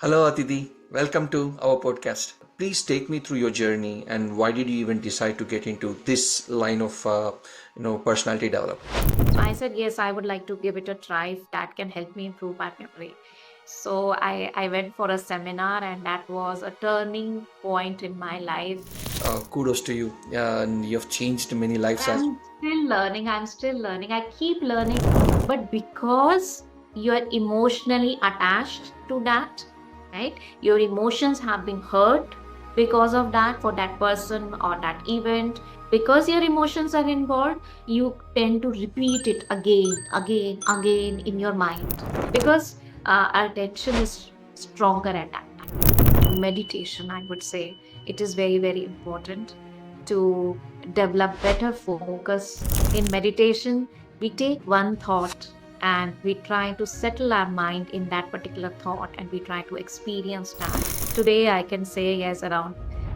Hello, Aditi. Welcome to our podcast. Please take me through your journey and why did you even decide to get into this line of, personality development? So I said, yes, I would like to give it a try if that can help me improve my memory. So I went for a seminar, and that was a turning point in my life. Kudos to you. And you've changed many lives as I'm still learning. I'm still learning. I keep learning. But because you're emotionally attached to that, right? Your emotions have been hurt because of that, for that person or that event. Because your emotions are involved, you tend to repeat it again in your mind. Because our attention is stronger at that time. Meditation, I would say, it is very, very important to develop better focus. In meditation, we take one thought and we try to settle our mind in that particular thought, and we try to experience that. Today, I can say yes, around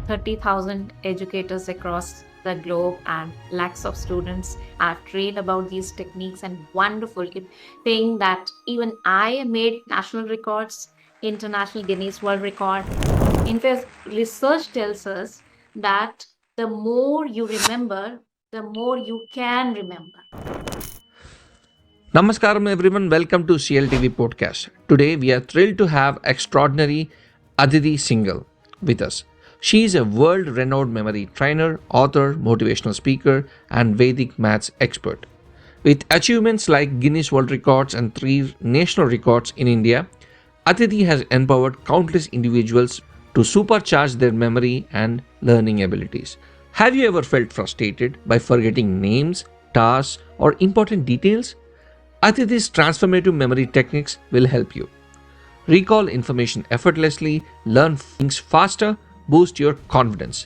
30,000 educators across the globe and lakhs of students are trained about these techniques, and wonderful thing that even I made national records, international Guinness World Record. In fact, research tells us that the more you remember, the more you can remember. Namaskaram, everyone. Welcome to CLTV Podcast. Today, we are thrilled to have extraordinary Aditi Singhal with us. She is a world renowned memory trainer, author, motivational speaker, and Vedic Maths expert. With achievements like Guinness World Records and 3 national records in India, Aditi has empowered countless individuals to supercharge their memory and learning abilities. Have you ever felt frustrated by forgetting names, tasks, or important details? Aditi's transformative memory techniques will help you recall information effortlessly, learn things faster, boost your confidence.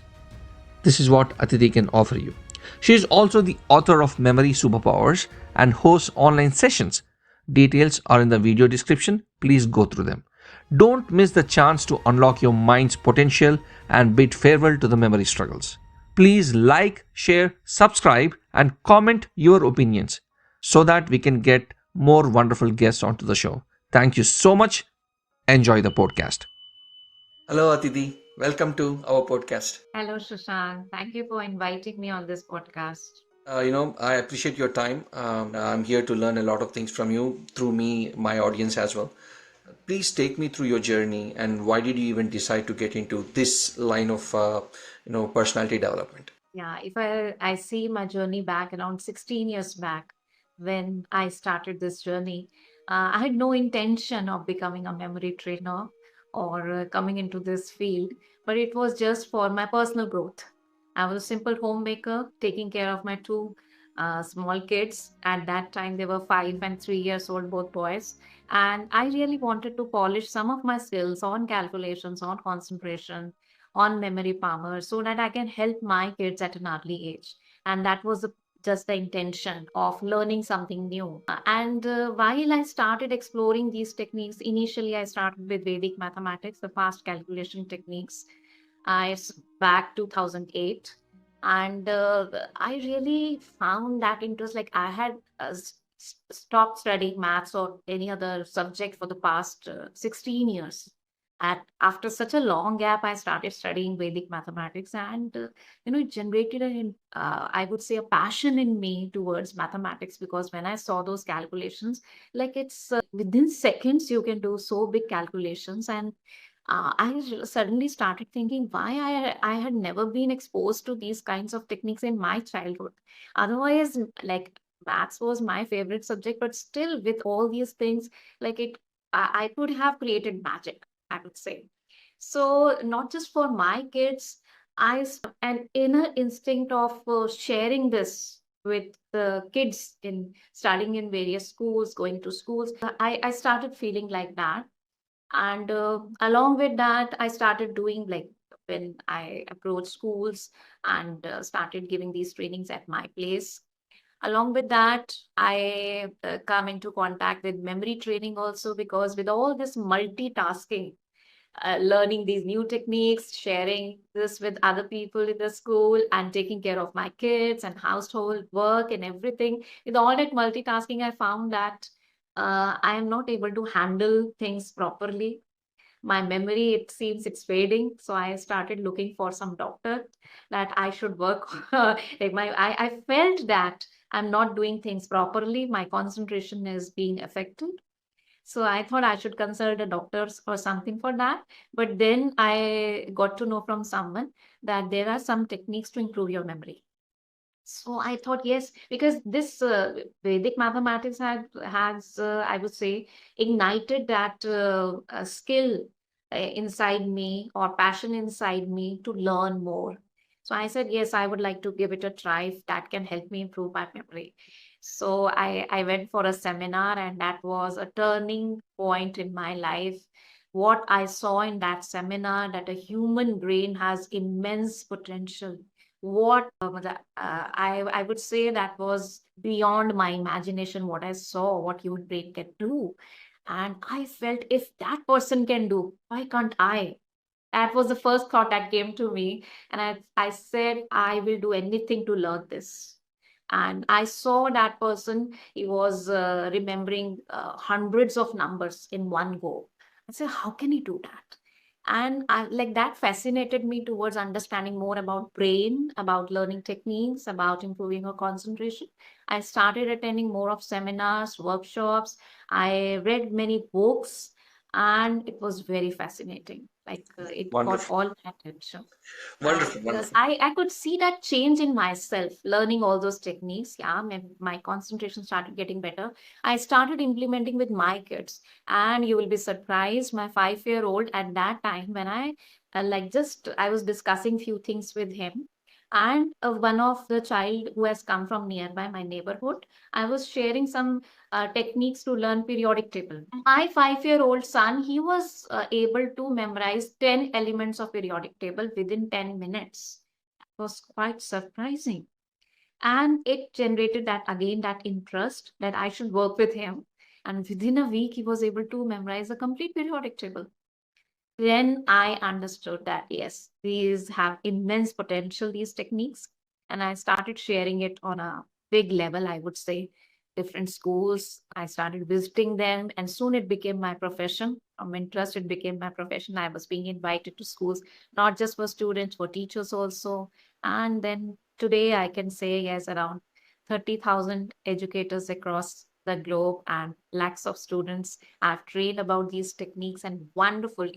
This is what Aditi can offer you. She is also the author of Memory Superpowers and hosts online sessions. Details are in the video description. Please go through them. Don't miss the chance to unlock your mind's potential and bid farewell to the memory struggles. Please like, share, subscribe, and comment your opinions so that we can get more wonderful guests onto the show. Thank you so much. Enjoy the podcast. Hello, Aditi. Welcome to our podcast. Hello, Shashank. Thank you for inviting me on this podcast. I appreciate your time. I'm here to learn a lot of things from you through me, my audience as well. Please take me through your journey and why did you even decide to get into this line of, personality development? Yeah, if I see my journey back around 16 years back when I started this journey, I had no intention of becoming a memory trainer or coming into this field, but it was just for my personal growth. I was a simple homemaker taking care of my two small kids. At that time, they were 5 and 3 years old, both boys. And I really wanted to polish some of my skills on calculations, on concentration, on memory power, so that I can help my kids at an early age. And that was just the intention of learning something new. And while I started exploring these techniques, initially I started with Vedic mathematics, the fast calculation techniques. Back 2008, and I really found that interest. Like I had stopped studying maths or any other subject for the past 16 years. After such a long gap, I started studying Vedic mathematics, and it generated I would say, a passion in me towards mathematics, because when I saw those calculations, like it's within seconds you can do so big calculations. And suddenly started thinking why I had never been exposed to these kinds of techniques in my childhood. Otherwise, like maths was my favorite subject, but still with all these things, like I could have created magic, I would say. So not just for my kids, an inner instinct of sharing this with the kids in studying in various schools, going to schools. I started feeling like that. And along with that, I started doing, like, when I approached schools and started giving these trainings at my place. Along with that, I come into contact with memory training also, because with all this multitasking, learning these new techniques, sharing this with other people in the school, and taking care of my kids and household work and everything. With all that multitasking, I found that I am not able to handle things properly. My memory, it seems it's fading. So I started looking for some doctor that I should work. Like I felt that I'm not doing things properly. My concentration is being affected. So I thought I should consult a doctors or something for that. But then I got to know from someone that there are some techniques to improve your memory. So I thought, yes, because this Vedic mathematics has I would say, ignited that skill inside me or passion inside me to learn more. So I said, yes, I would like to give it a try if that can help me improve my memory. So I went for a seminar, and that was a turning point in my life. What I saw in that seminar, that a human brain has immense potential. What I would say that was beyond my imagination, what I saw, what human brain can do. And I felt, if that person can do, why can't I? That was the first thought that came to me. And I said, I will do anything to learn this. And I saw that person, he was remembering hundreds of numbers in one go. I said, how can he do that? And like that fascinated me towards understanding more about brain, about learning techniques, about improving her concentration. I started attending more of seminars, workshops. I read many books, and it was very fascinating. Like it caught Wonderful. all my attention. And Wonderful. because Wonderful. I could see that change in myself, learning all those techniques. Yeah, my concentration started getting better. I started implementing with my kids. And you will be surprised, my 5-year-old at that time, when I I was discussing few things with him. And one of the child who has come from nearby my neighborhood, I was sharing some techniques to learn periodic table. My 5-year-old son, he was able to memorize 10 elements of periodic table within 10 minutes. It was quite surprising. And it generated that again, that interest that I should work with him. And within a week, he was able to memorize a complete periodic table. Then I understood that yes, these have immense potential, these techniques. And I started sharing it on a big level, I would say, different schools. I started visiting them, and soon it became my profession. From interest, it became my profession. I was being invited to schools, not just for students, for teachers also. And then today, I can say, yes, around 30,000 educators across the globe and lakhs of students have trained about these techniques, and wonderful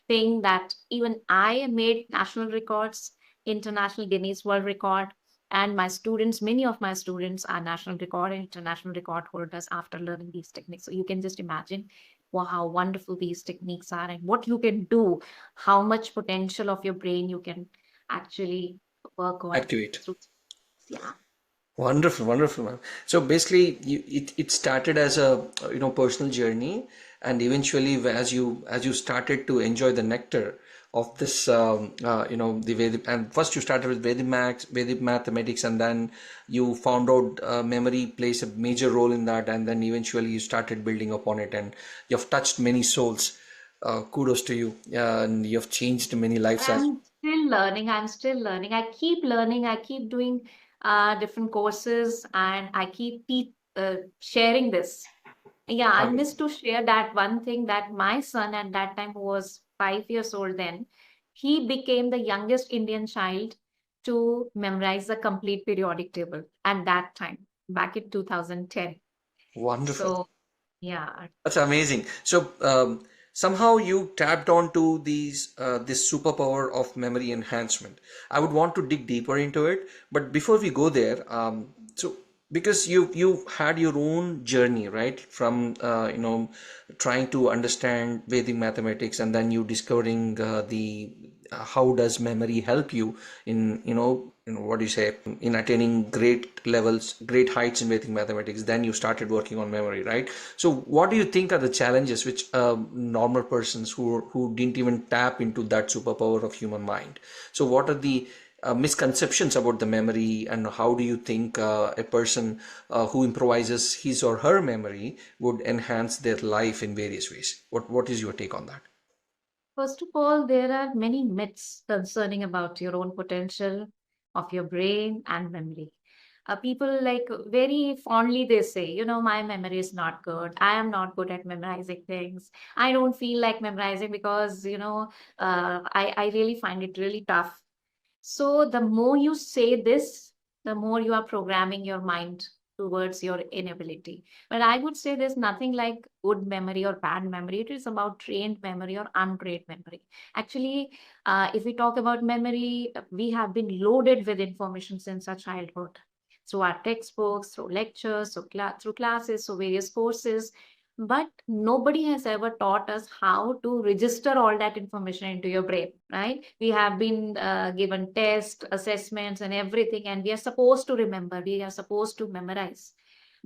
thing that even I made national records, international Guinness World Record, and my students, many of my students are national record and international record holders after learning these techniques. So you can just imagine, wow, how wonderful these techniques are and what you can do, how much potential of your brain you can actually work on Activate. through. Yeah. Wonderful, wonderful, man. So basically, it started as a personal journey, and eventually, as you started to enjoy the nectar of this, the Vedic, and first you started with Vedic mathematics, and then you found out memory plays a major role in that, and then eventually you started building upon it, and you've touched many souls. Kudos to you, and you've changed many lives as. I'm still learning. I'm still learning. I keep learning. I keep doing different courses, and I keep sharing this. Yeah, I Wonderful. missed to share that one thing, that my son at that time, who was 5 years old then, he became the youngest Indian child to memorize the complete periodic table at that time, back in 2010. Wonderful. So, yeah. That's amazing. So somehow you tapped onto this superpower of memory enhancement. I would want to dig deeper into it, but before we go there, so because you had your own journey, right? From trying to understand Vedic mathematics, and then you discovering the how does memory help you in what do you say, in attaining great levels, great heights in Vedic mathematics. Then you started working on memory, right? So what do you think are the challenges which normal persons who didn't even tap into that superpower of human mind? So what are the misconceptions about the memory, and how do you think a person who improvises his or her memory would enhance their life in various ways? What is your take on that? First of all, there are many myths concerning about your own potential of your brain and memory. People like very fondly they say, my memory is not good. I am not good at memorizing things. I don't feel like memorizing because, I really find it really tough. So the more you say this, the more you are programming your mind towards your inability. But I would say there's nothing like good memory or bad memory. It is about trained memory or untrained memory. Actually, if we talk about memory, we have been loaded with information since our childhood. Through our textbooks, through lectures, through classes, through various courses. But nobody has ever taught us how to register all that information into your brain, right? We have been given tests, assessments, and everything, and we are supposed to remember, we are supposed to memorize.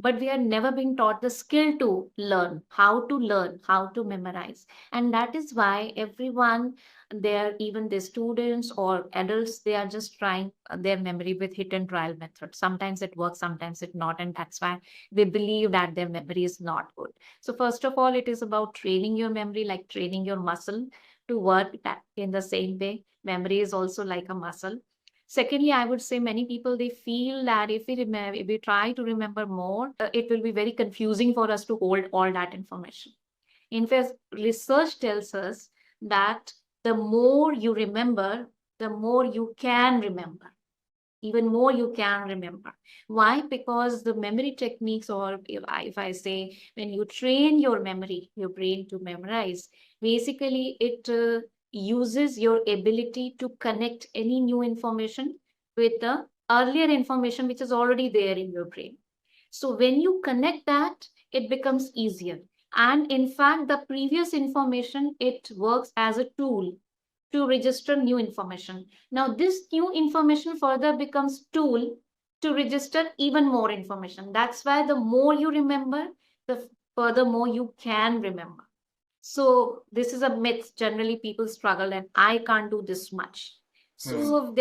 But we have never been taught the skill to learn, how to memorize. And that is why everyone, they're even the students or adults, they are just trying their memory with hit and trial method. Sometimes it works, sometimes it not, and that's why they believe that their memory is not good. So first of all, it is about training your memory, like training your muscle to work that in the same way. Memory is also like a muscle. Secondly, I would say many people, they feel that if we try to remember more, it will be very confusing for us to hold all that information. In fact, research tells us that the more you remember, the more you can remember, even more you can remember. Why? Because the memory techniques, or if I say, when you train your memory, your brain to memorize, basically it uses your ability to connect any new information with the earlier information which is already there in your brain. So when you connect that, it becomes easier. And in fact, the previous information, it works as a tool to register new information. Now, this new information further becomes tool to register even more information. That's why the more you remember, the furthermore you can remember. So this is a myth. Generally, people struggle, and I can't do this much. Hmm. So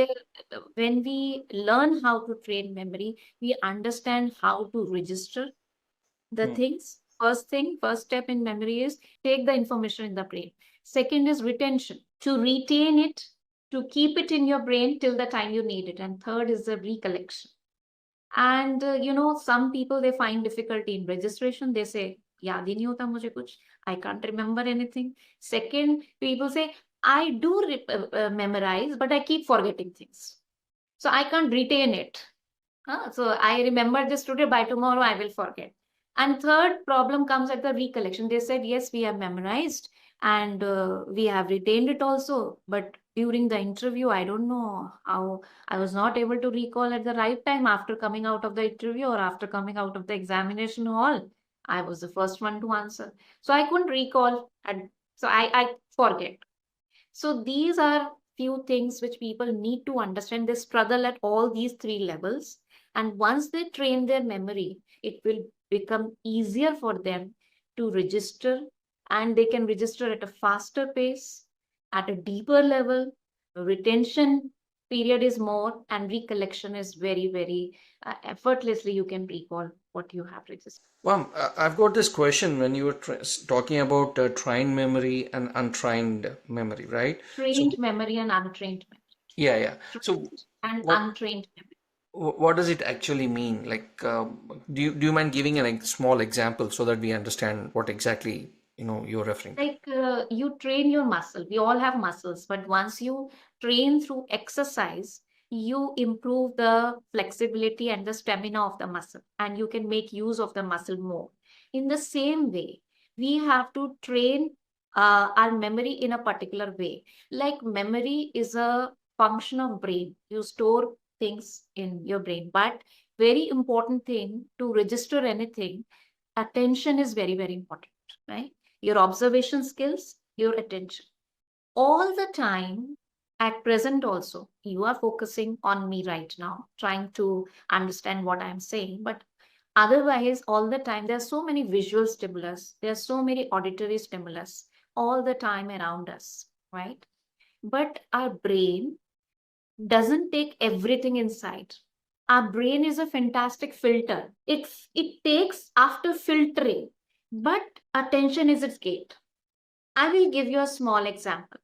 when we learn how to train memory, we understand how to register the Hmm. things. First step in memory is take the information in the brain. Second is retention, to retain it, to keep it in your brain till the time you need it. And third is the recollection. And some people, they find difficulty in registration. They say, याद ही नहीं होता मुझे कुछ. I can't remember anything. Second, people say, I do memorize, but I keep forgetting things. So I can't retain it. So I remember this today, by tomorrow I will forget. And third problem comes at the recollection. They said, yes, we have memorized and we have retained it also. But during the interview, I don't know how I was not able to recall at the right time after coming out of the interview or after coming out of the examination hall. I was the first one to answer. So I couldn't recall. And so I forget. So these are few things which people need to understand. They struggle at all these three levels. And once they train their memory, it will become easier for them to register, and they can register at a faster pace, at a deeper level. Retention period is more, and recollection is very, very effortlessly you can recall what you have registered. Well, I've got this question when you were talking about trained memory and untrained memory, right? So, Trained memory and untrained memory. yeah, yeah. So, Trained and what untrained memory. what does it actually mean? Like, do you mind giving a like, small example so that we understand what exactly you're referring to? Like you train your muscle. We all have muscles, but once you train through exercise, you improve the flexibility and the stamina of the muscle, and you can make use of the muscle more. In the same way, we have to train our memory in a particular way. Like memory is a function of brain. You store things in your brain, but very important thing to register anything, attention is very, very important, right? Your observation skills, your attention. All the time, at present also, you are focusing on me right now, trying to understand what I'm saying. But otherwise, all the time, there are so many visual stimulus, there are so many auditory stimulus all the time around us, right? But our brain doesn't take everything inside. Our brain is a fantastic filter. It takes after filtering, but attention is its gate. I will give you a small example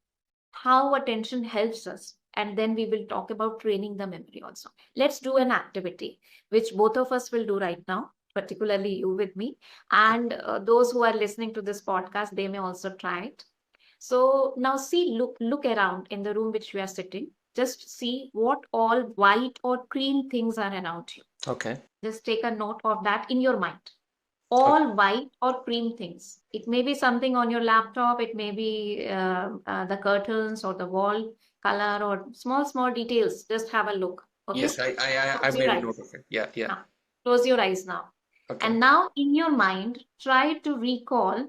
how attention helps us. and then we will talk about training the memory also. Let's do an activity, which both of us will do right now, particularly you with me. And those who are listening to this podcast, they may also try it. So now see, look around in the room which we are sitting. Just see what all white or green things are around you. Okay. Just take a note of that in your mind. Okay. All white or cream things. It may be something on your laptop. It may be the curtains or the wall color or small details. Just have a look. Okay. Yes, I Close your made a eyes. note of it. Yeah, yeah. Now, close your eyes now. Okay. And now in your mind, try to recall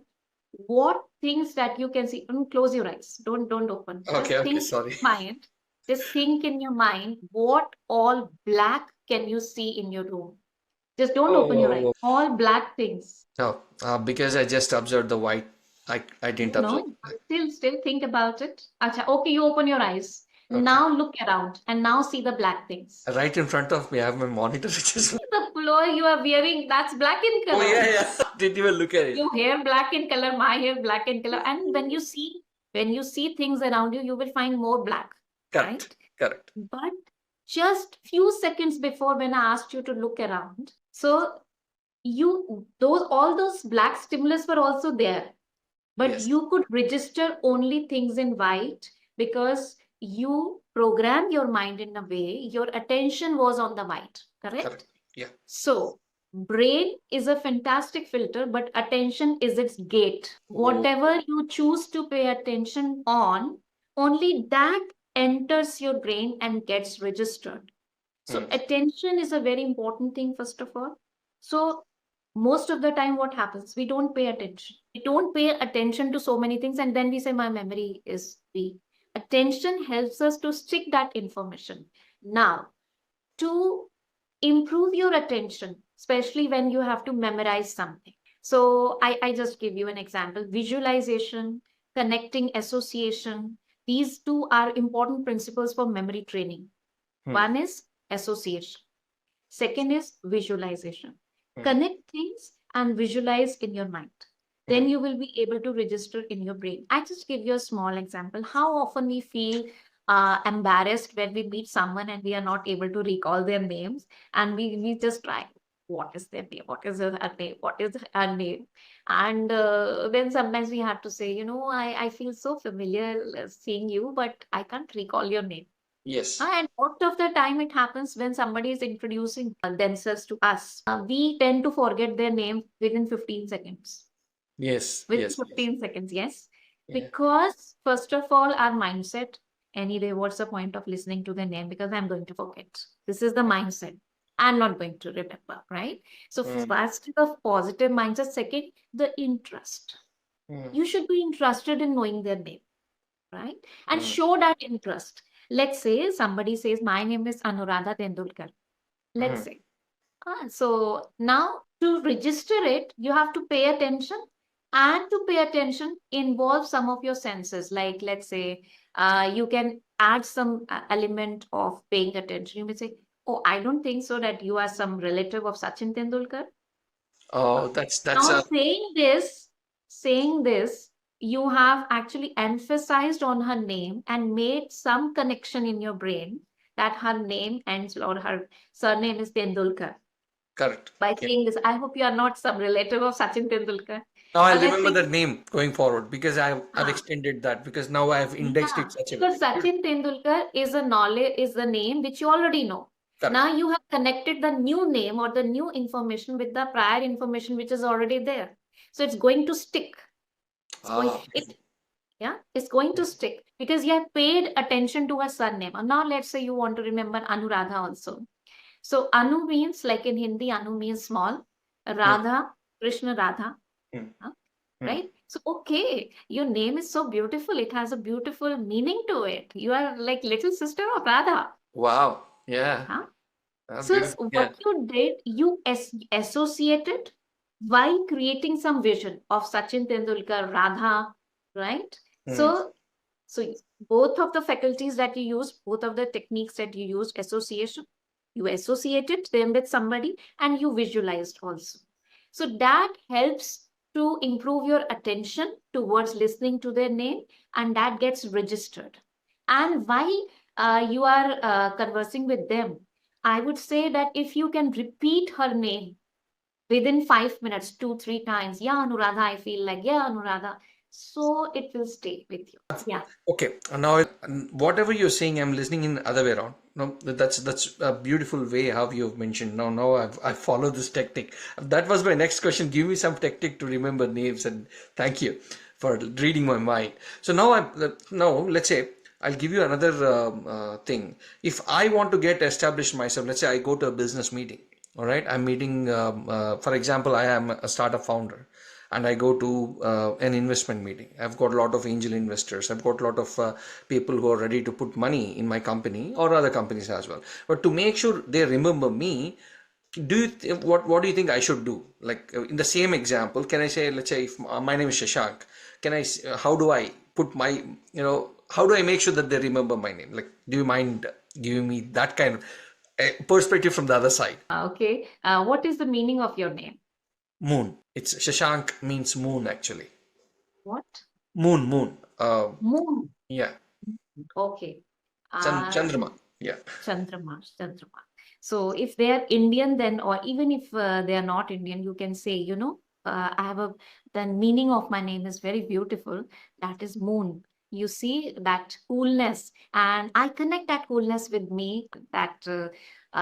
what things that you can see. Don't close your eyes. Don't open. Just Okay, think sorry. in your mind. Just think in your mind what all black can you see in your room. Just don't open your eyes. All black things. No, because I just observed the white. I didn't observe. No, still think about it. Acha, okay, you open your eyes. Okay. Now look around and now see the black things. Right in front of me, I have my monitor. The floor you are wearing, that's black in color. Oh yeah. Didn't even look at it. Your hair black in color, my hair black in color. And when you see things around you, you will find more black. Correct. Right? Correct. But just few seconds before when I asked you to look around, so all those black stimulus were also there. But Yes. you could register only things in white because you programmed your mind in a way, your attention was on the white, correct? Correct. Yeah. So, brain is a fantastic filter, but attention is its gate. Whatever you choose to pay attention on, only that enters your brain and gets registered. So, attention is a very important thing, first of all. So, most of the time, what happens? We don't pay attention. We don't pay attention to so many things, and then we say, my memory is weak. Attention helps us to stick that information. Now, to improve your attention, especially when you have to memorize something. So I just give you an example. Visualization, connecting association. These two are important principles for memory training. One is association. Second is visualization. Connect things and visualize in your mind. Then you will be able to register in your brain. I just give you a small example. How often we feel embarrassed when we meet someone and we are not able to recall their names, and we just try, what is their name, what is her name, what is her name, and then sometimes we have to say, I feel so familiar seeing you, but I can't recall your name. Yes. And most of the time it happens when somebody is introducing themselves to us. We tend to forget their name within 15 seconds. Yes. Within 15 seconds, yes. Because first of all, our mindset, anyway, what's the point of listening to the name? Because I'm going to forget. This is the mindset. I'm not going to remember, right? So first, the positive mindset. Second, the interest. You should be interested in knowing their name, right? And show that interest. Let's say somebody says, my name is Anuradha Tendulkar. Let's say. So now to register it, you have to pay attention. And to pay attention involves some of your senses. Like, let's say, you can add some element of paying attention. You may say, oh, I don't think so that you are some relative of Sachin Tendulkar. Oh, that's now saying this, you have actually emphasized on her name and made some connection in your brain that her name ends or her surname is Tendulkar. correct. By saying this, I hope you are not some relative of Sachin Tendulkar. Now I'll remember the name going forward because I've extended that because now I've indexed it such a way. Because Sachin Tendulkar is the name which you already know. Correct. Now you have connected the new name or the new information with the prior information which is already there. So it's going to stick. It's going to stick because you have paid attention to her surname. And now let's say you want to remember Anuradha also. So Anu means, like in Hindi, Anu means small. Radha, Krishna Radha. Right? So, okay, your name is so beautiful. It has a beautiful meaning to it. You are like little sister of Radha. Wow. Yeah. So what you did, you associated while creating some vision of Sachin Tendulkar, Radha, right? So both of the faculties that you use, both of the techniques that you used, association, you associated them with somebody and you visualized also. So that helps to improve your attention towards listening to their name, and that gets registered. And why you are conversing with them. I would say that if you can repeat her name within 5 minutes, two, three times, yeah, Anuradha, I feel like, yeah, Anuradha. So it will stay with you. Yeah. Okay, now whatever you're saying, I'm listening in the other way around. No, that's a beautiful way how you've mentioned. Now I follow this technique. That was my next question. Give me some technique to remember names, and thank you for reading my mind. So now let's say I'll give you another thing. If I want to get established myself, let's say I go to a business meeting. All right, I'm meeting. For example, I am a startup founder and I go to an investment meeting. I've got a lot of angel investors. I've got a lot of people who are ready to put money in my company or other companies as well. But to make sure they remember me, what do you think I should do? Like in the same example, can I say, let's say, if my name is Shashank, how do I put my, how do I make sure that they remember my name? Like, do you mind giving me that kind of perspective from the other side? Okay. What is the meaning of your name? Moon. It's Shashank means moon actually. What? Moon. Moon. Yeah. Okay. Uh, Chandrama. Yeah. Chandrama. So if they are Indian, then, or even if they are not Indian, you can say, I have the meaning of my name is very beautiful. That is moon. You see that coolness, and I connect that coolness with me, that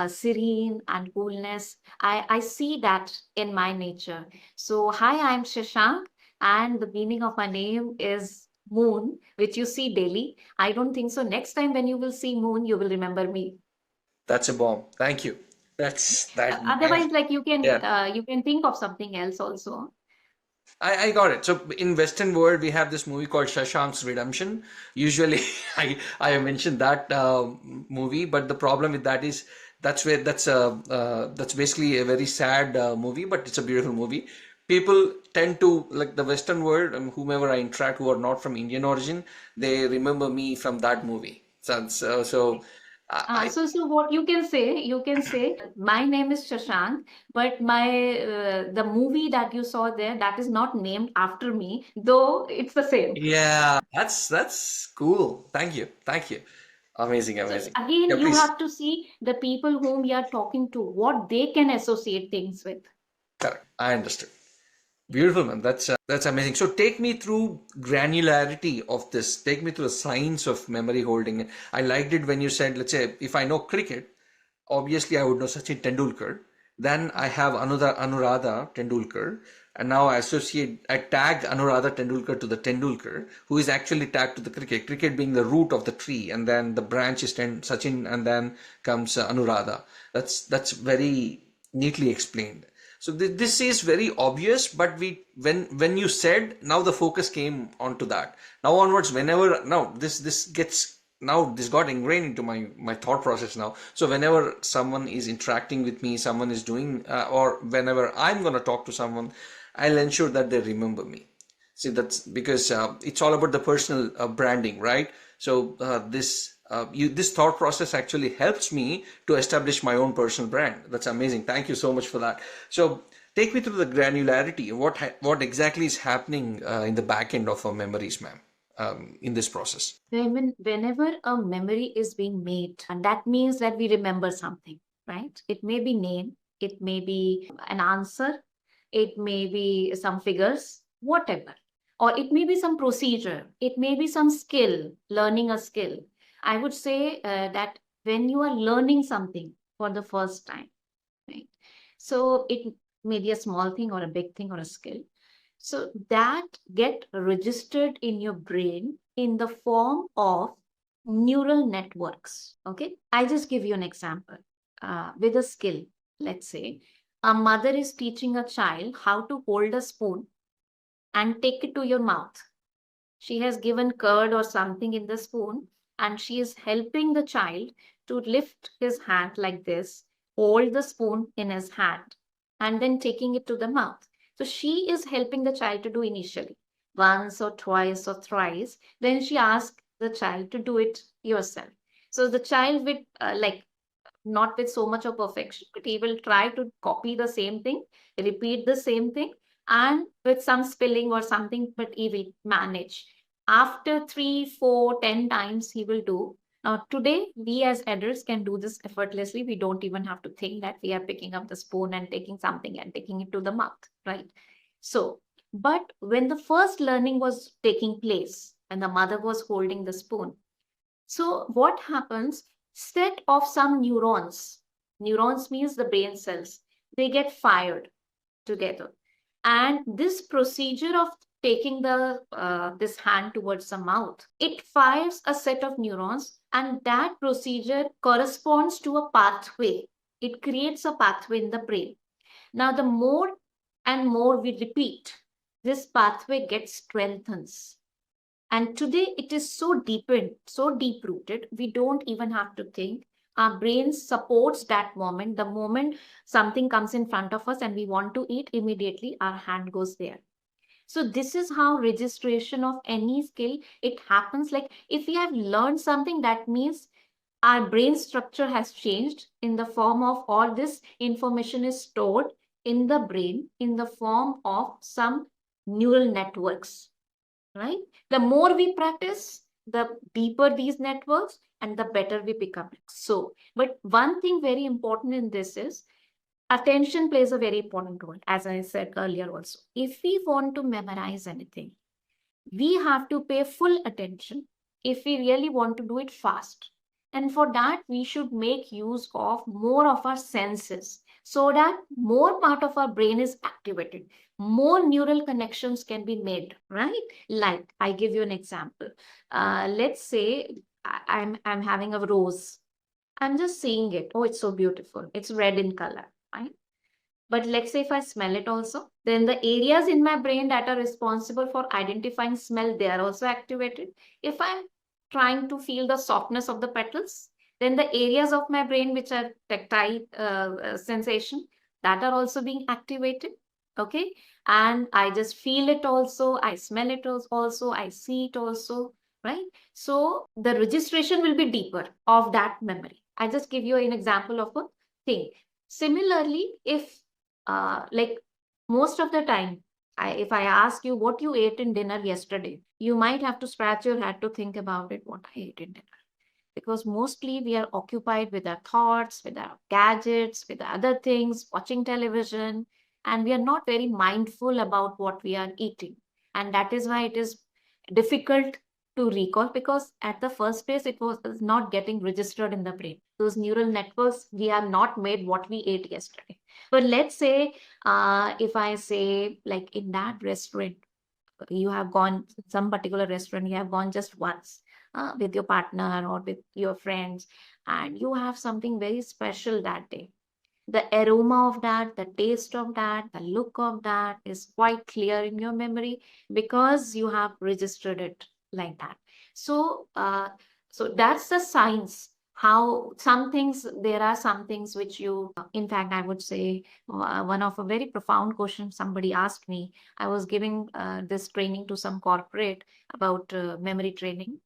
serene and coolness. I see that in my nature. So, hi, I'm Shashank, and the meaning of my name is moon, which you see daily. I don't think so. Next time when you will see moon, you will remember me. That's a bomb. Thank you. That's that. Otherwise, like Yeah. you can think of something else also. I got it. So in Western world, we have this movie called Shashank's Redemption. Usually, I mentioned that movie, but the problem with that is that's basically a very sad movie, but it's a beautiful movie. People tend to like the Western world, and whomever I interact who are not from Indian origin, they remember me from that movie. So I So what you can say, my name is Shashank, but my the movie that you saw there, that is not named after me, though it's the same. yeah, that's cool. Thank you. Amazing, So amazing. again, Yeah, you please. have to see the people whom you are talking to, what they can associate things with. Correct. I understood. Beautiful, man. That's amazing. So take me through granularity of this. Take me through the science of memory holding. I liked it when you said, let's say, if I know cricket, obviously I would know Sachin Tendulkar. Then I have another Anuradha Tendulkar, and now I tag Anuradha Tendulkar to the Tendulkar, who is actually tagged to the cricket. Cricket being the root of the tree, and then the branch is Sachin, and then comes Anuradha. That's very neatly explained. So this is very obvious, but when you said, now the focus came onto that. Now onwards, whenever now this got ingrained into my thought process now. So whenever someone is interacting with me, someone is doing, or whenever I'm gonna talk to someone, I'll ensure that they remember me. See, that's because it's all about the personal branding, right? So this thought process actually helps me to establish my own personal brand. That's amazing. Thank you so much for that. So take me through the granularity. What exactly is happening in the back end of our memories, ma'am, in this process? Whenever a memory is being made, and that means that we remember something, right? It may be name, it may be an answer, it may be some figures, whatever. Or it may be some procedure, it may be some skill, learning a skill. I would say that when you are learning something for the first time, right? So it may be a small thing or a big thing or a skill. So that get registered in your brain in the form of neural networks. Okay, I just give you an example with a skill. Let's say a mother is teaching a child how to hold a spoon and take it to your mouth. She has given curd or something in the spoon, and she is helping the child to lift his hand like this, hold the spoon in his hand, and then taking it to the mouth. So she is helping the child to do initially once or twice or thrice. Then she asks the child to do it yourself. So the child with like not with so much of perfection, but he will try to copy the same thing, repeat the same thing, and with some spilling or something, but he will manage. After 3, 4, 10 times, he will do. Now, today, we as adults can do this effortlessly. We don't even have to think that we are picking up the spoon and taking something and taking it to the mouth, right? So, but when the first learning was taking place and the mother was holding the spoon, so what happens? Set of some neurons. Neurons means the brain cells. They get fired together. And this procedure of taking the this hand towards the mouth, it fires a set of neurons, and that procedure corresponds to a pathway. It creates a pathway in the brain. Now, the more and more we repeat, this pathway gets strengthens. And today it is so deepened, so deep rooted, we don't even have to think. Our brain supports that moment. The moment something comes in front of us and we want to eat, immediately our hand goes there. So this is how registration of any skill, it happens. Like if we have learned something, that means our brain structure has changed in the form of all this information is stored in the brain in the form of some neural networks, right? The more we practice, the deeper these networks and the better we become. So, but one thing very important in this is attention plays a very important role, as I said earlier also. If we want to memorize anything, we have to pay full attention if we really want to do it fast. And for that, we should make use of more of our senses so that more part of our brain is activated. More neural connections can be made, right? Like I give you an example. Let's say I'm having a rose. I'm just seeing it. Oh, it's so beautiful. It's red in color, right? But let's say if I smell it also, then the areas in my brain that are responsible for identifying smell, they are also activated. If I'm trying to feel the softness of the petals, then the areas of my brain which are tactile sensation, that are also being activated. Okay. And I just feel it also, I smell it also, I see it also, right? So the registration will be deeper of that memory. I just give you an example of a thing. Similarly, if like most of the time, if I ask you what you ate in dinner yesterday, you might have to scratch your head to think about it, what I ate in dinner. Because mostly we are occupied with our thoughts, with our gadgets, with other things, watching television, and we are not very mindful about what we are eating. And that is why it is difficult to recall, because at the first place it was not getting registered in the brain. Those neural networks, we have not made what we ate yesterday. But let's say, if I say, like in that restaurant, you have gone, some particular restaurant, you have gone just once with your partner or with your friends, and you have something very special that day. The aroma of that, the taste of that, the look of that is quite clear in your memory because you have registered it like that. So, so that's the science. How some things, there are some things which you, in fact, I would say one of a very profound question somebody asked me. I was giving this training to some corporate about memory training.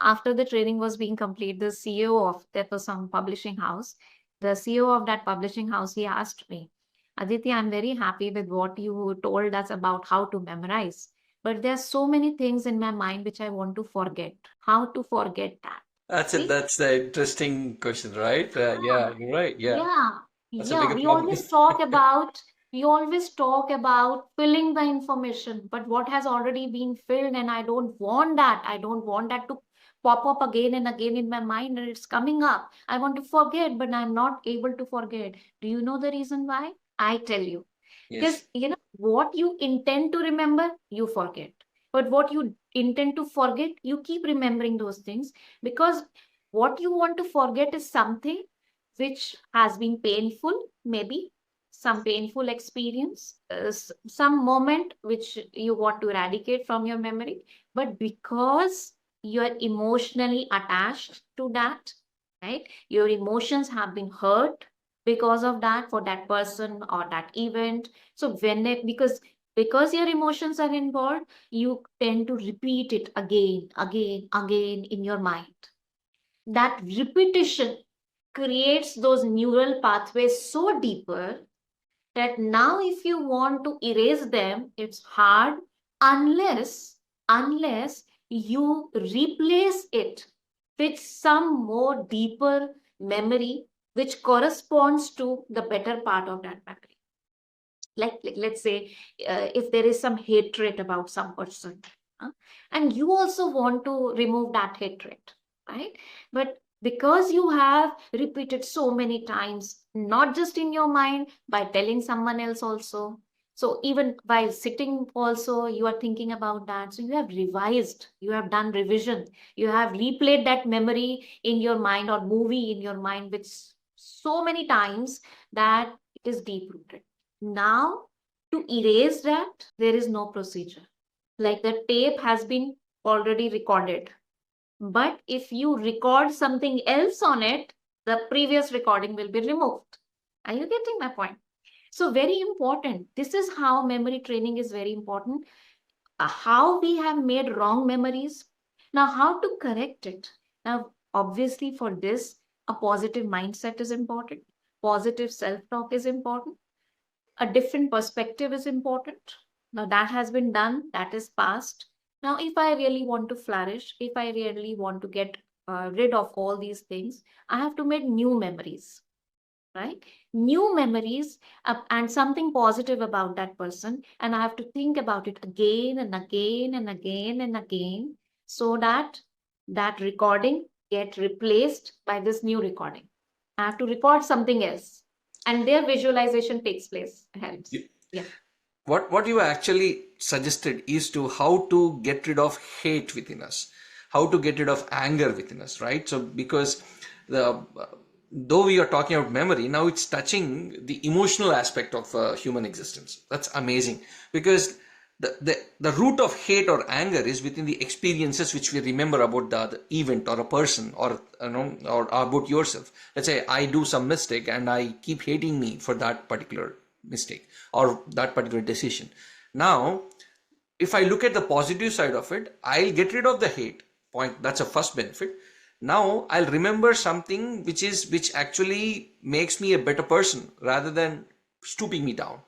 After the training was being complete, the CEO of that was some publishing house, the CEO of that publishing house, he asked me, Aditi, I'm very happy with what you told us about how to memorize. But there are so many things in my mind which I want to forget. How to forget that? That's it. See? That's the interesting question, right? Yeah, Yeah. you're right. Yeah, Yeah, that's a yeah. bigger We problem. always talk about filling the information, but what has already been filled, and I don't want that. I don't want that to pop up again and again in my mind, and it's coming up. I want to forget, but I'm not able to forget. Do you know the reason why? I tell you. Yes. Because what you intend to remember, you forget. But what you intend to forget, you keep remembering those things, because what you want to forget is something which has been painful, maybe some painful experience, some moment which you want to eradicate from your memory. But because you're emotionally attached to that, right? Your emotions have been hurt because of that, for that person or that event. So when it, because your emotions are involved, you tend to repeat it again in your mind. That repetition creates those neural pathways so deeper that now if you want to erase them, it's hard, unless you replace it with some more deeper memory which corresponds to the better part of that memory. Like let's say if there is some hatred about some person, huh, and you also want to remove that hatred, right? But because you have repeated so many times, not just in your mind, by telling someone else also, so even while sitting also you are thinking about that, so you have revised, you have done revision, you have replayed that memory in your mind or movie in your mind with so many times that it is deep rooted. Now, to erase that, there is no procedure. Like the tape has been already recorded. But if you record something else on it, the previous recording will be removed. Are you getting my point? So, very important. This is how memory training is very important. How we have made wrong memories. Now, how to correct it? Now, obviously, for this, a positive mindset is important, positive self talk is important, a different perspective is important. Now that has been done, that is past. Now, if I really want to flourish, if I really want to get rid of all these things, I have to make new memories, right? New memories and something positive about that person. And I have to think about it again and again and again and again so that that recording get replaced by this new recording. I have to record something else. And their visualization takes place, helps. Yeah. What you actually suggested is to how to get rid of hate within us, how to get rid of anger within us, right? So because the though we are talking about memory now, it's touching the emotional aspect of human existence. That's amazing, because the root of hate or anger is within the experiences which we remember about the event or a person, or or about yourself. Let's say I do some mistake and I keep hating me for that particular mistake or that particular decision. Now, if I look at the positive side of it, I'll get rid of the hate point. That's a first benefit. Now I'll remember something which actually makes me a better person rather than stooping me down.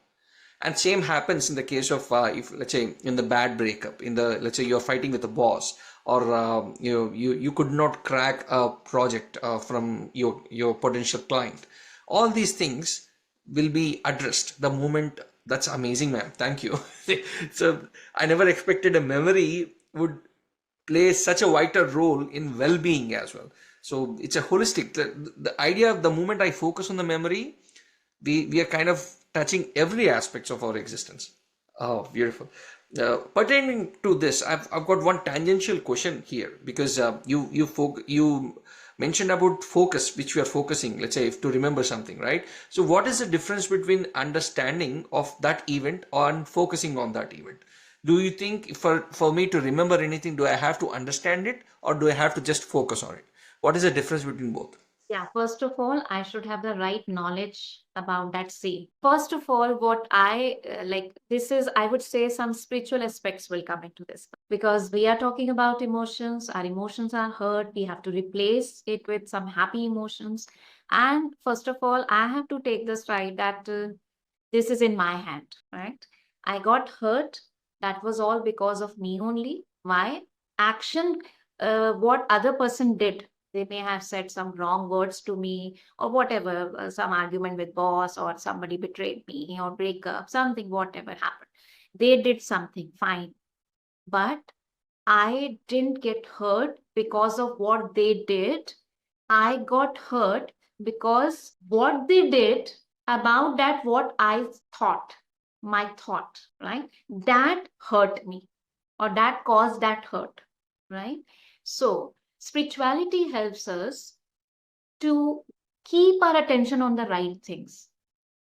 And same happens in the case of if, let's say, in the bad breakup, in the, let's say, you're fighting with a boss, or you could not crack a project from your potential client. All these things will be addressed the moment. That's amazing, ma'am, thank you. So I never expected a memory would play such a vital role in well-being as well. So it's a holistic, the idea of the moment I focus on the memory, we are kind of touching every aspects of our existence. Oh, beautiful. Pertaining to this, I've got one tangential question here, because you mentioned about focus, which we are focusing, let's say, if to remember something, right? So what is the difference between understanding of that event and focusing on that event? Do you think for me to remember anything, do I have to understand it, or do I have to just focus on it? What is the difference between both? Yeah, first of all, I should have the right knowledge about that scene. First of all, what I like, this is, I would say, some spiritual aspects will come into this, because we are talking about emotions. Our emotions are hurt. We have to replace it with some happy emotions. And first of all, I have to take this right that this is in my hand, right? I got hurt. That was all because of me only. Why? Action, what other person did. They may have said some wrong words to me or whatever, some argument with boss, or somebody betrayed me or breakup, something, whatever happened. They did something, fine. But I didn't get hurt because of what they did. I got hurt because what they did about that, what I thought, my thought, right? That hurt me, or that caused that hurt, right? So, spirituality helps us to keep our attention on the right things.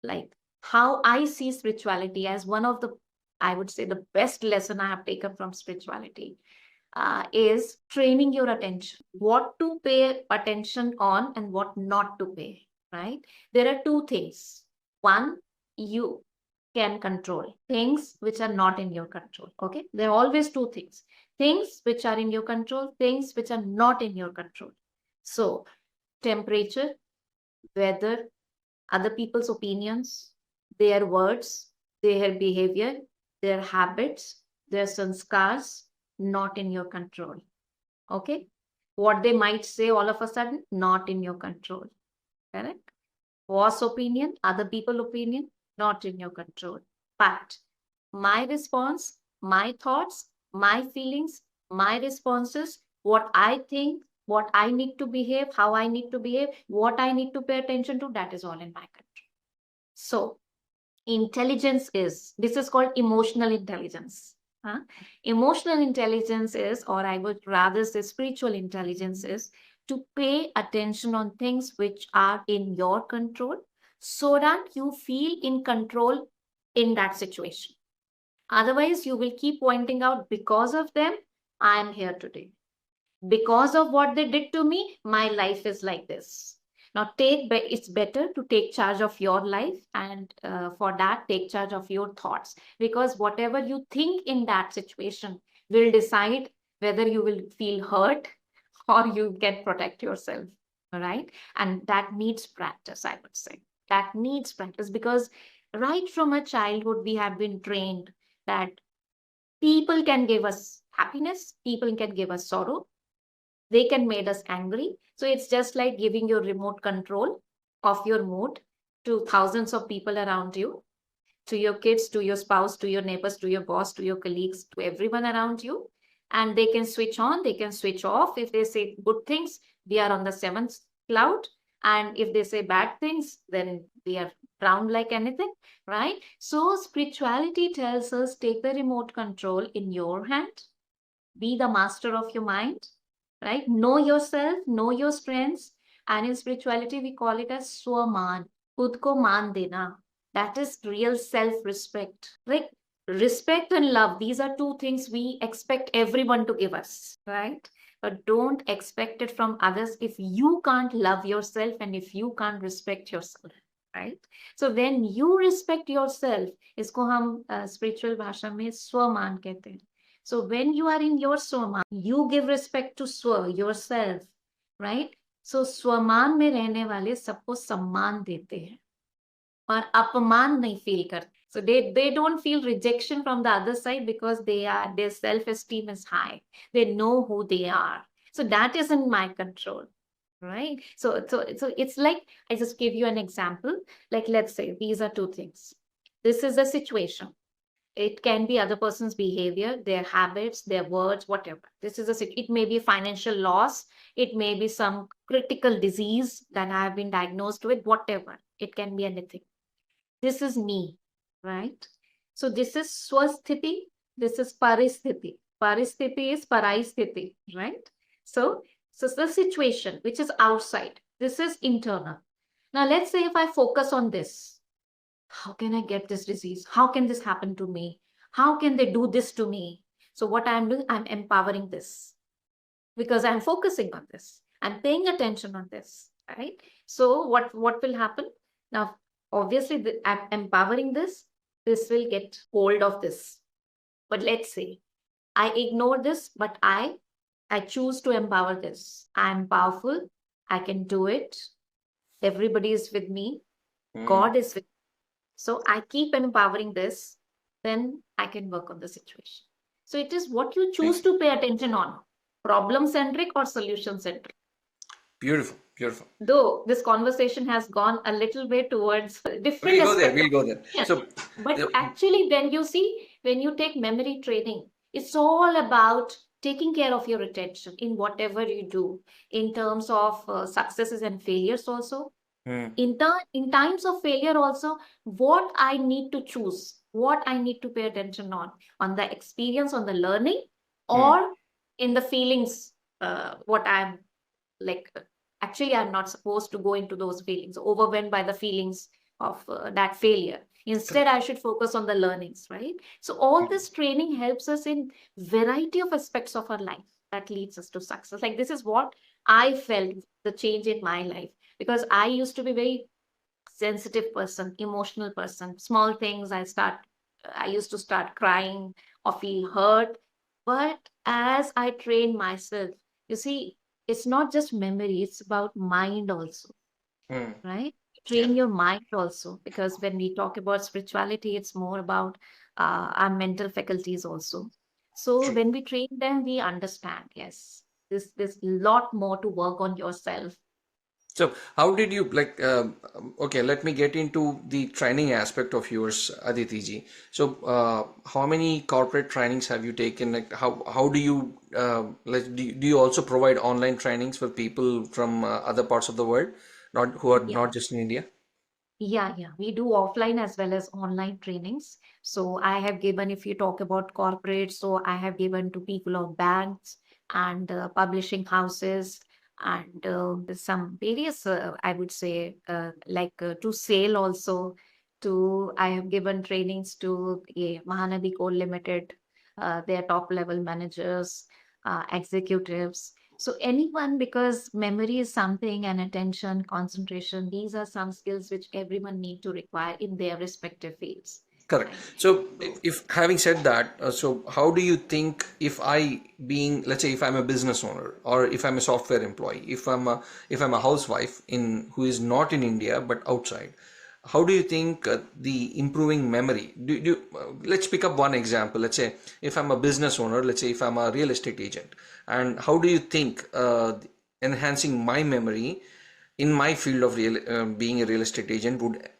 Like how I see spirituality as one of the, I would say, the best lesson I have taken from spirituality is training your attention, what to pay attention on and what not to pay, right? There are two things. One, you can control things which are not in your control. Okay. There are always two things which are in your control, things which are not in your control. So, temperature, weather, other people's opinions, their words, their behavior, their habits, their sanskars, not in your control. Okay. What they might say all of a sudden, not in your control. Correct? Boss opinion, other people opinion, not in your control. But my response, my thoughts, my feelings, my responses, what I think, what I need to behave, how I need to behave, what I need to pay attention to, that is all in my control. So intelligence is, this is called emotional intelligence. Huh? Emotional intelligence is, or I would rather say spiritual intelligence is, to pay attention on things which are in your control so that you feel in control in that situation. Otherwise, you will keep pointing out, because of them, I am here today. Because of what they did to me, my life is like this. Now it's better to take charge of your life, and for that take charge of your thoughts, because whatever you think in that situation will decide whether you will feel hurt or you can protect yourself. All right, and that needs practice, I would say. That needs practice, because right from a childhood we have been trained that people can give us happiness, people can give us sorrow, they can make us angry. So it's just like giving your remote control of your mood to thousands of people around you, to your kids, to your spouse, to your neighbors, to your boss, to your colleagues, to everyone around you. And they can switch on, they can switch off. If they say good things, we are on the seventh cloud. And if they say bad things, then we are drowned like anything, right? So spirituality tells us, take the remote control in your hand, be the master of your mind, right? Know yourself, know your strengths. And in spirituality, we call it as swaman, khud ko maan dena. That is real self-respect. Like respect and love, these are two things we expect everyone to give us, right? But don't expect it from others if you can't love yourself and if you can't respect yourself, right? So when you respect yourself, इसको हम spiritual भाषा में स्वमान कहते हैं. So when you are in your swaman, you give respect to swa, yourself, right? So swaman में रहने वाले सबको सम्मान देते हैं और अपमान नहीं feel करते. So they don't feel rejection from the other side because their self-esteem is high. They know who they are. So that is in my control, right? So it's like, I just give you an example. Like let's say these are two things. This is a situation. It can be other person's behavior, their habits, their words, whatever. It may be financial loss. It may be some critical disease that I have been diagnosed with, whatever. It can be anything. This is me, right? So this is swasthiti. This is paristhiti. Paristhiti is paraisthiti, right? So the situation which is outside. This is internal. Now let's say if I focus on this, how can I get this disease? How can this happen to me? How can they do this to me? So what I'm doing, I'm empowering this because I'm focusing on this. I'm paying attention on this, right? So what will happen? Now, obviously, I'm empowering this. This will get hold of this. But let's say I ignore this, but I choose to empower this. I'm powerful. I can do it. Everybody is with me. God is with me. So I keep empowering this, then I can work on the situation. So it is what you choose to pay attention on, problem centric or solution centric. Beautiful, beautiful. Though this conversation has gone a little way towards different We'll go there. aspects. We'll go there. Yeah. So, But actually, when you take memory training, it's all about taking care of your attention in whatever you do, in terms of successes and failures also. In times of failure also, what I need to choose, what I need to pay attention on the experience, on the learning, or in the feelings, what I'm like, actually I'm not supposed to go into those feelings, overwhelmed by the feelings of that failure. Instead, I should focus on the learnings, right? So all this training helps us in variety of aspects of our life that leads us to success. Like this is what I felt the change in my life, because I used to be very sensitive person, emotional person. Small things I used to start crying or feel hurt. But as I train myself, you see, it's not just memory, it's about mind also, right? Train your mind also, because when we talk about spirituality, it's more about our mental faculties also. So when we train them, we understand, yes, There's a lot more to work on yourself. So, how did you like? Okay, let me get into the training aspect of yours, Aditi ji. So, how many corporate trainings have you taken? Like, how do you do you also provide online trainings for people from other parts of the world, not who are Yeah. not just in India? Yeah. We do offline as well as online trainings. So I have given, if you talk about corporate, so I have given to people of banks and publishing houses and some various, I would say, to sale also. I have given trainings to Mahanadi Coal Limited, their top level managers, executives. So anyone, because memory is something and attention, concentration, these are some skills which everyone need to require in their respective fields, Correct. right? So, So if having said that, so how do you think if I being, let's say, if I'm a business owner or if I'm a software employee, if I'm a housewife in who is not in India but outside, how do you think the improving memory? Let's pick up one example. Let's say if I'm a business owner, let's say if I'm a real estate agent, and how do you think enhancing my memory in my field of being a real estate agent would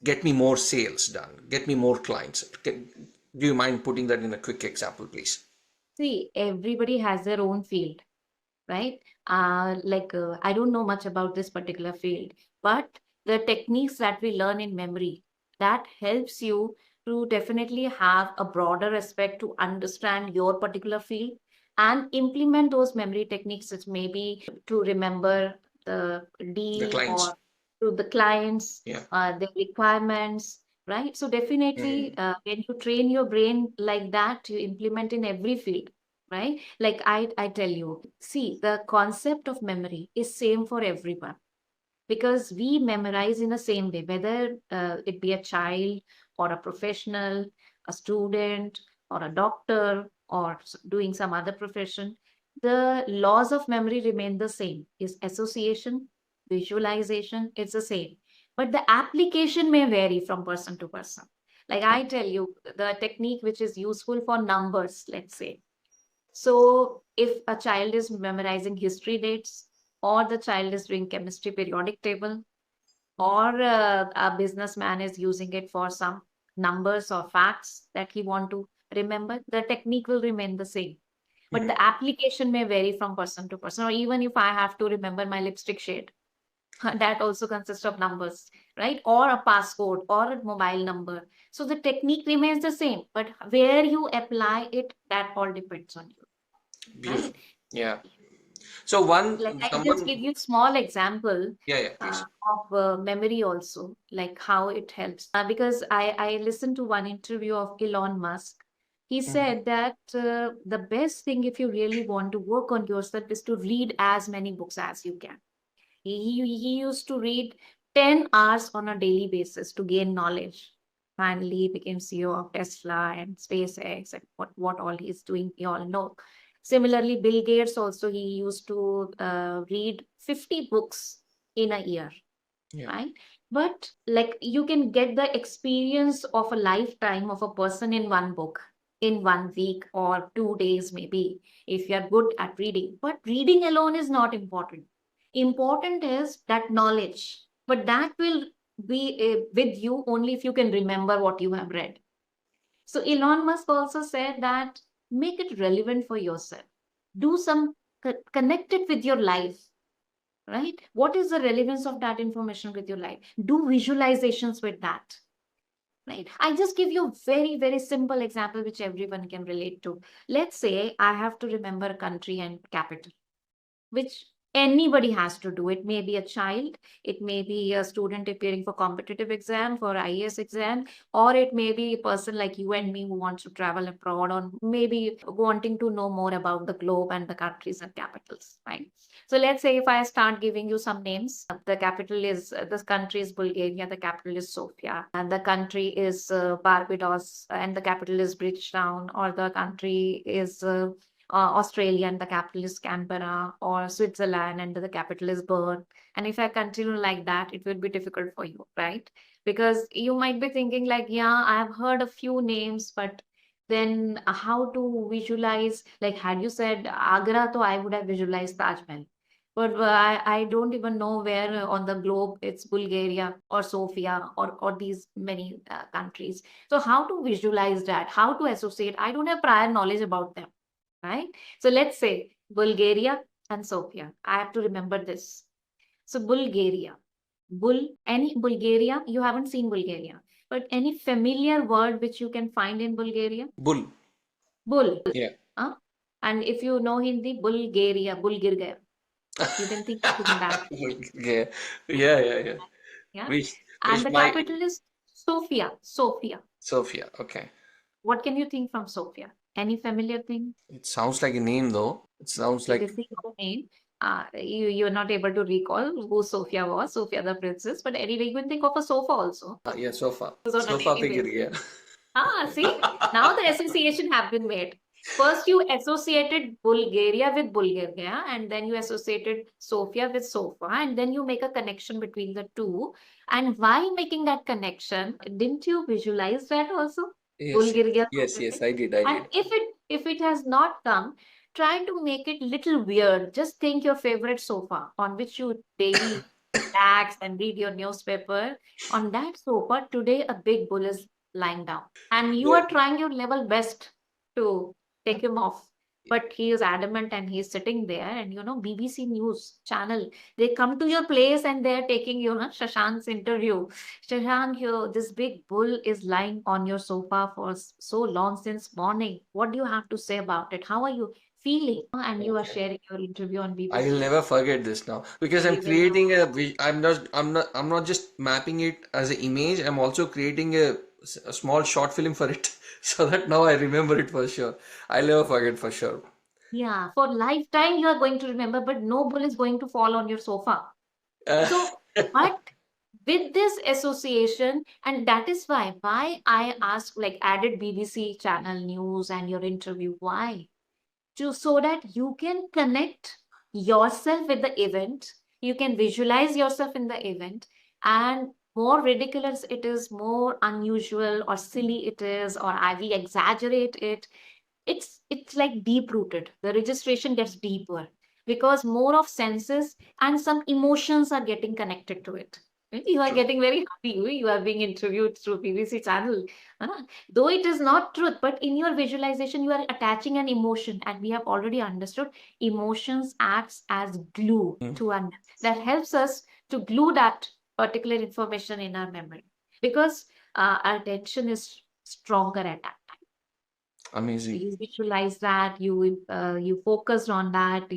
get me more sales done, get me more clients. Do you mind putting that in a quick example, please? see, everybody has their own field, right? I don't know much about this particular field, but the techniques that we learn in memory, that helps you to definitely have a broader aspect to understand your particular field and implement those memory techniques, which maybe to remember the The deal clients. or to the clients, Yeah. the requirements, right? So definitely, Mhm. when you train your brain like that, you implement in every field, right? Like I tell you, see, the concept of memory is same for everyone because we memorize in the same way, whether it be a child or a professional, a student or a doctor or doing some other profession. The laws of memory remain the same. Is association, visualization, it's the same. But the application may vary from person to person. Like I tell you, the technique which is useful for numbers, let's say, so if a child is memorizing history dates, or the child is doing chemistry periodic table, or a businessman is using it for some numbers or facts that he want to remember, the technique will remain the same. But Mhm. the application may vary from person to person. Or even if I have to remember my lipstick shade, that also consists of numbers, right? Or a passcode or a mobile number. So the technique remains the same, but where you apply it, that all depends on you, right? Beautiful. Yeah. So one Like I just someone. give you small example Yeah, yeah, please. of memory also, like how it helps. Because I listened to one interview of Elon Musk. He Mhm. said that the best thing if you really want to work on yourself is to read as many books as you can. He used to read 10 hours on a daily basis to gain knowledge. Finally, he became CEO of Tesla and SpaceX and what all he's doing, you all know. Similarly, Bill Gates also, he used to read 50 books in a year, Yeah. right? But like you can get the experience of a lifetime of a person in one book, in 1 week or 2 days, maybe, if you're good at reading. But reading alone is not important. Important is that knowledge, but that will be with you only if you can remember what you have read. So Elon Musk also said that make it relevant for yourself. Do some connect it with your life, right? What is the relevance of that information with your life? Do visualizations with that, right? I just give you a very, very simple example which everyone can relate to. Let's say I have to remember a country and capital, which anybody has to do. It may be a child, it may be a student appearing for competitive exam, for IAS exam, or it may be a person like you and me who wants to travel abroad or maybe wanting to know more about the globe and the countries and capitals, right? So let's say if I start giving you some names, the capital is, this country is Bulgaria, the capital is Sofia, and the country is Barbados, and the capital is Bridgetown, or the country is Australia and the capital is Canberra, or Switzerland and the capital is Bern. And if I continue like that, it will be difficult for you, right? Because you might be thinking like, yeah, I have heard a few names, but Then how to visualize, like had you said Agra, so I would have visualized Taj Mahal. But I don't even know where on the globe it's Bulgaria or Sofia or these many countries. So how to visualize that? How to associate? I don't have prior knowledge about them, right? So let's say Bulgaria and Sofia. I have to remember this. So Bulgaria, any Bulgaria, you haven't seen Bulgaria, but any familiar word which you can find in Bulgaria? Bull. Bull. Yeah. Huh? And if you know Hindi, Bulgaria, Bulgir gaya. You can think in that. Yeah. Yeah. Yeah. Yeah. Yeah. Which And which the my capital is Sofia. Sofia. Sophia. Okay. What can you think from Sofia? Any familiar thing? It sounds like a name though. It sounds It like is the name. You're not able to recall who Sophia was, Sophia the princess, but anyway, you can think of a sofa also. yeah, sofa. It was on a Sofa daily figure, basis. yeah. See, now the association have been made. First, you associated Bulgaria with Bulgaria, and then you associated Sofia with Sofa, and then you make a connection between the two. And while making that connection, didn't you visualize that also? Yes, Bulgaria, yes, Sofia yes, thing? I did, I And did. if it has not come, try to make it little weird. Just think your favorite sofa on which you daily relax and read your newspaper. On that sofa, today a big bull is lying down. And you Yeah. are trying your level best to take him off. But he is adamant and he's sitting there. And BBC News channel, they come to your place and they're taking, Shashank's interview. Shashank, this big bull is lying on your sofa for so long since morning. What do you have to say about it? How are you feeling? And you are Okay. sharing your interview on I will BBC. never forget this now because I'm You will never creating I'm not just mapping it as an image. I'm also creating a small short film for it so that now I remember it for sure. I'll never forget for sure. Yeah, for lifetime you are going to remember, but no bull is going to fall on your sofa. Uh, So, but with this association, and that is why I asked, like, added BBC channel news and your interview. Why? So that you can connect yourself with the event, you can visualize yourself in the event, and more ridiculous it is, more unusual or silly it is, or we exaggerate it, it's like deep rooted. The registration gets deeper because more of senses and some emotions are getting connected to it. Right? You are true. getting very happy. You are being interviewed through BBC channel. Though it is not truth, but in your visualization, you are attaching an emotion, and we have already understood emotions acts as glue Mm. to an that helps us to glue that particular information in our memory because our attention is stronger at that. Amazing. You visualize that, you focused on that,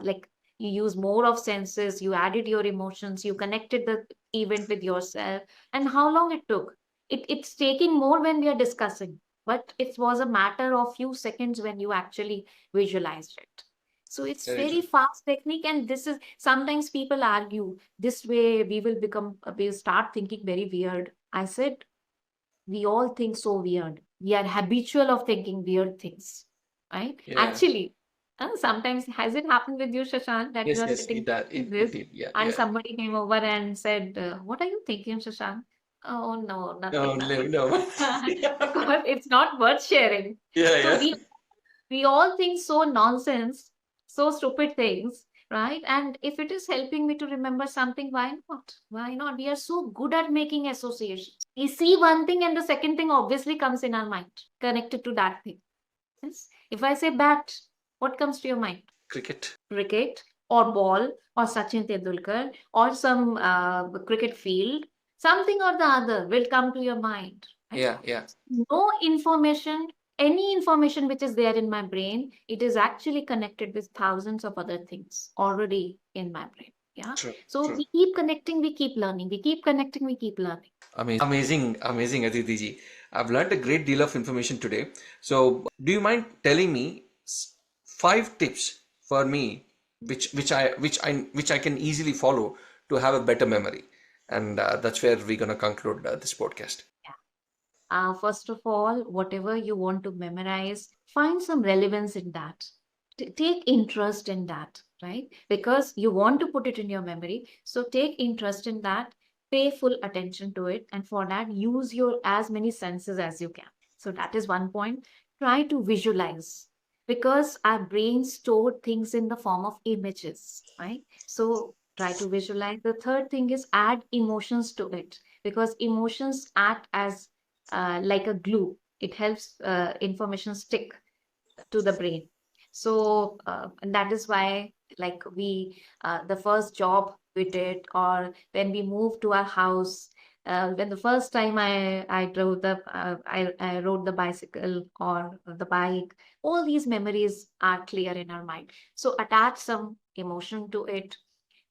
like you use more of senses, you added your emotions, you connected the event with yourself. And how long it took? It's taking more when we are discussing, but it was a matter of few seconds when you actually visualized it. So it's Very very true. fast technique, and this is sometimes people argue this way we'll start thinking very weird. I said we all think so weird. We are habitual of thinking weird things, right? Yeah. Actually, sometimes has it happened with you, Shashank, that you Yes, are yes, sitting it, like it this did. Yeah, and yeah. somebody came over and said, "What are you thinking, Shashank?" Oh no, No, nothing, no, nothing. no. Because it's not worth sharing. Yeah, So yeah. we all think so nonsense, so stupid things, right? And if it is helping me to remember something, why not? Why not? We are so good at making associations. We see one thing, and the second thing obviously comes in our mind connected to that thing. Yes? If I say bat, what comes to your mind? Cricket. Cricket or ball or Sachin Tendulkar or some cricket field, something or the other will come to your mind. Right? Yeah, yeah. No information, any information which is there in my brain, it is actually connected with thousands of other things already in my brain. Yeah. True, So true. we keep connecting, we keep learning, we keep connecting, we keep learning. Amazing, amazing, Aditi ji. I've learned a great deal of information today. So, do you mind telling me 5 tips for me, which I can easily follow to have a better memory? And that's where we're gonna conclude this podcast. Yeah. First of all, whatever you want to memorize, find some relevance in that. Take interest in that, right? Because you want to put it in your memory. So take interest in that, pay full attention to it. And for that, use your as many senses as you can. So that is one point. Try to visualize, because our brain stored things in the form of images, right? So try to visualize. The third thing is add emotions to it, because emotions act as like a glue. It helps information stick to the brain. So and that is why, like, we the first job we did, or when we moved to our house, when the first time I drove the I rode the bicycle or the bike, all these memories are clear in our mind. So attach some emotion to it,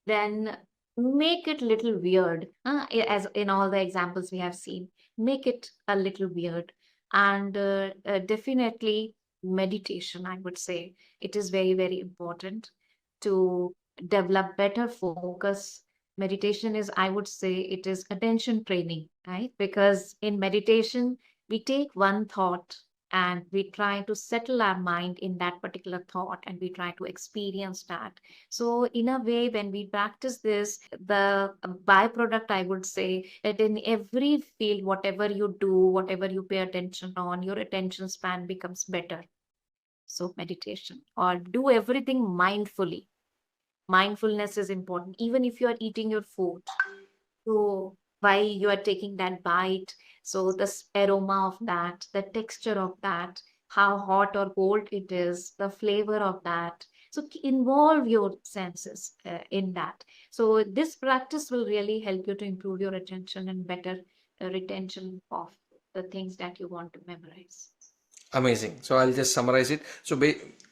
then make it little weird, as in all the examples we have seen. Make it a little weird. And definitely meditation, I would say, it is very, very important to develop better focus. Meditation is, I would say, it is attention training, right? Because in meditation we take one thought and we try to settle our mind in that particular thought, and we try to experience that. So, in a way, when we practice this, the byproduct, I would say, that in every field, whatever you do, whatever you pay attention on, your attention span becomes better. So, meditation, or do everything mindfully. Mindfulness is important, even if you are eating your food. So while you are taking that bite, so the aroma of that, the texture of that, how hot or cold it is, the flavor of that. So involve your senses in that. So this practice will really help you to improve your attention and better retention of the things that you want to memorize. Amazing. So I'll just summarize it. So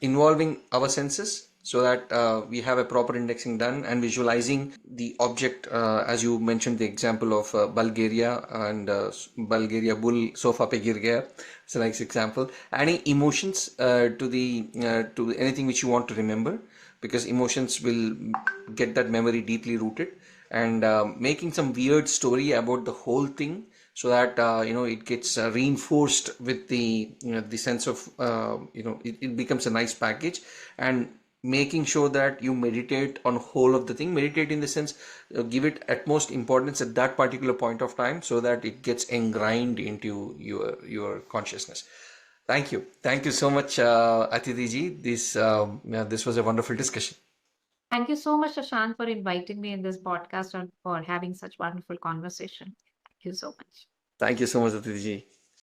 involving our senses so that we have a proper indexing done, and visualizing the object, as you mentioned the example of Bulgaria and Bulgaria bull sofa pe gir gaya. It's a nice example. Adding emotions to anything which you want to remember, because emotions will get that memory deeply rooted, and making some weird story about the whole thing, so that it gets reinforced with the sense of it becomes a nice package. And making sure that you meditate on whole of the thing, meditate in the sense, give it utmost importance at that particular point of time, so that it gets ingrained into your consciousness. Thank you so much, Atiti ji. This was a wonderful discussion. Thank you so much, Ashant, for inviting me in this podcast and for having such wonderful conversation. Thank you so much. Thank you so much, Atiti ji.